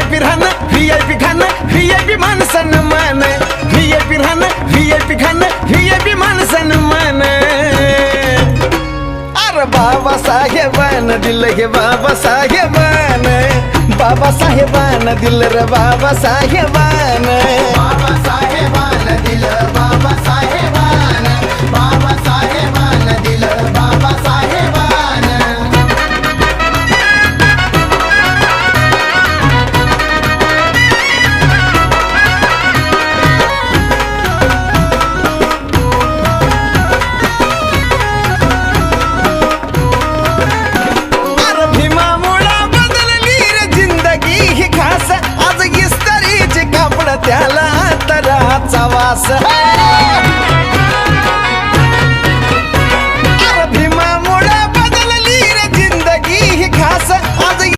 VIP राहणं VIP खाणं VIP मान सन्मान VIP राहणं VIP खाणं VIP मान सन्मान अरे बाबासाहेबान दिलं हे बाबासाहेबान बाबासाहेबान दिलं रे बाबासाहेबान बाबासाहेबान दिलं बाबासाहेबान बाबासाहेबान दिलं बाबासाहेबान अरे भीमामुळं बदलली रे जिंदगी ही खास आज इस्त्रीचे कापड त्याला तराचा वास